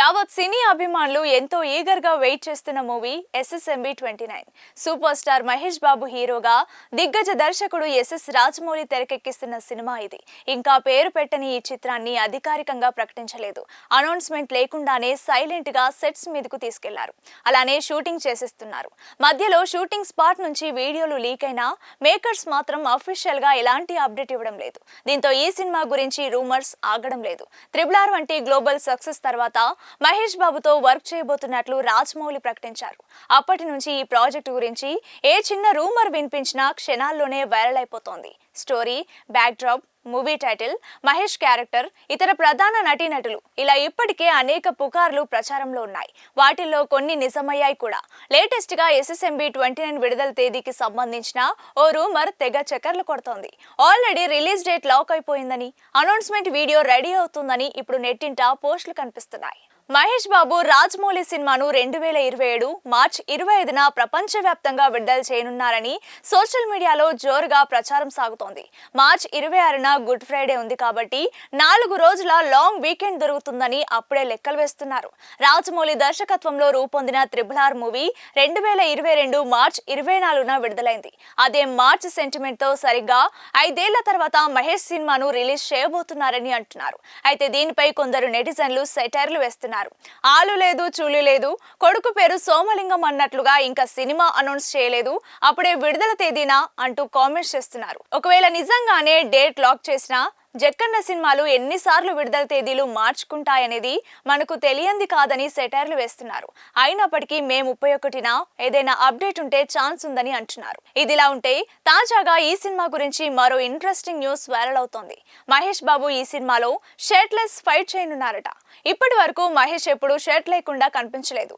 యావత్ సినీ అభిమానులు ఎంతో ఈగర్ గా వెయిట్ చేస్తున్న movie SSMB 29. Super star Mahesh Babu హీరోగా దిగ్గజ దర్శకుడు ఎస్ఎస్ రాజమౌళి తెరకెక్కిస్తున్న సినిమా ఇది. ఇంకా పేరు పెట్టని ఈ చిత్రాన్ని అధికారికంగా ప్రకటించలేదు. అనౌన్స్మెంట్ లేకుండానే సైలెంట్ గా సెట్స్ మీదకు తీసుకెళ్లారు. అలానే షూటింగ్ చేసేస్తున్నారు. మధ్యలో షూటింగ్ స్పాట్ నుంచి వీడియోలు లీక్ అయినా మేకర్స్ మాత్రం అఫీషియల్ గా ఎలాంటి అప్డేట్ ఇవ్వడం లేదు. దీంతో ఈ సినిమా గురించి రూమర్స్ ఆగడం లేదు. RRR వంటి గ్లోబల్ సక్సెస్ తర్వాత మహేష్ బాబుతో వర్క్ చేయబోతున్నట్లు రాజమౌళి ప్రకటించారు. అప్పటి నుంచి ఈ ప్రాజెక్టు గురించి ఏ చిన్న రూమర్ వినిపించినా క్షణాల్లోనే వైరల్ అయిపోతోంది. Story, back drop, movie title, Mahesh character, ఇతర ప్రధాన నటీనటులు ఇలా ఇప్పటికే అనేక పుకార్లు ప్రచారంలో ఉన్నాయి. వాటిల్లో కొన్ని నిజమయ్యాయి కూడా. లేటెస్ట్ గా ఎస్ఎస్ఎంబి 29 విడుదల తేదీకి సంబంధించిన ఓ రూమర్ తెగ చక్కర్లు కొడుతోంది. ఆల్రెడీ రిలీజ్ డేట్ లాక్ అయిపోయిందని, అనౌన్స్మెంట్ వీడియో రెడీ అవుతుందని ఇప్పుడు నెట్టింట పోస్టులు కనిపిస్తున్నాయి. మహేష్ బాబు రాజమౌళి సినిమాను 2027 మార్చి 25న ప్రపంచవ్యాప్తంగా విడుదల చేయనున్నారని సోషల్ మీడియాలో జోరుగా ప్రచారం సాగుతోంది. మార్చి 26న గుడ్ ఫ్రైడే ఉంది కాబట్టి 4 రోజుల లాంగ్ వీకెండ్ దొరుకుతుందని అప్పుడే లెక్కలు వేస్తున్నారు. రాజమౌళి దర్శకత్వంలో రూపొందిన RRR మూవీ 2022 మార్చి 24న విడుదలైంది. అదే మార్చి సెంటిమెంట్ తో సరిగ్గా 5 ఏళ్ల తర్వాత మహేష్ సినిమాను రిలీజ్ చేయబోతున్నారని అంటున్నారు. అయితే దీనిపై కొందరు నెటిజన్లు సెటైర్లు వేస్తున్నారు. ఆలు లేదు, చూలు లేదు, కొడుకు పేరు సోమలింగం అన్నట్లుగా ఇంకా సినిమా అనౌన్స్ చేయలేదు, అప్పుడే విడుదల తేదీనా అంటూ కామెంట్స్ చేస్తున్నారు. ఒకవేళ నిజంగానే డేట్ లాక్ చేసినా జక్కన్న సినిమాలు ఎన్నిసార్లు విడుదల తేదీలు మార్చుకుంటాయనేది మనకు తెలియంది కాదని సెటైర్లు వేస్తున్నారు. అయినప్పటికీ మే 31న ఏదైనా అప్డేట్ ఉంటే ఛాన్స్ ఉందని అంటున్నారు. ఇదిలా ఉంటే తాజాగా ఈ సినిమా గురించి మరో ఇంట్రెస్టింగ్ న్యూస్ వైరల్ అవుతోంది. మహేష్ బాబు ఈ సినిమాలో షర్ట్లెస్ ఫైట్ చేయనున్నారట. ఇప్పటి వరకు మహేష్ ఎప్పుడు షర్ట్ లేకుండా కనిపించలేదు.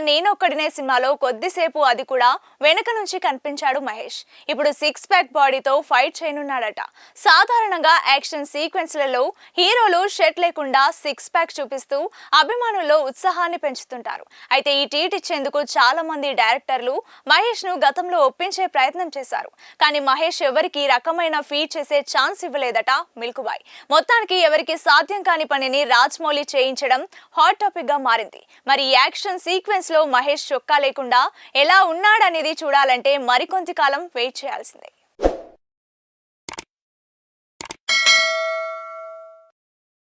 నేనొక్కడినే సినిమాలో కొద్దిసేపు అది కూడా వెనక నుంచి కనిపించాడు మహేష్. ఇప్పుడు 6 ప్యాక్ బాడీతో ఫైట్ చేయనున్నాడట. సాధారణంగా యాక్షన్ సీక్వెన్స్లలో హీరోలు షర్ట్ లేకుండా 6 ప్యాక్ చూపిస్తూ అభిమానుల్లో ఉత్సాహాన్ని పెంచుతుంటారు. అయితే ఈ ట్వీట్ ఇచ్చేందుకు చాలా మంది డైరెక్టర్లు మహేష్ ను గతంలో ఒప్పించే ప్రయత్నం చేశారు. కానీ మహేష్ ఎవరికి రకమైన ఫీట్ చేసే ఛాన్స్ ఇవ్వలేదట మిల్కుబాయ్. మొత్తానికి ఎవరికి సాధ్యం కాని పనిని రాజమౌళి చేయించడం హాట్ టాపిక్ గా మారింది. మరి యాక్షన్ సీక్వెన్స్ లో మహేష్ చొక్కా లేకుండా ఎలా ఉన్నాడనేది చూడాలంటే మరికొంత కాలం వెయిట్ చేయాల్సిందే.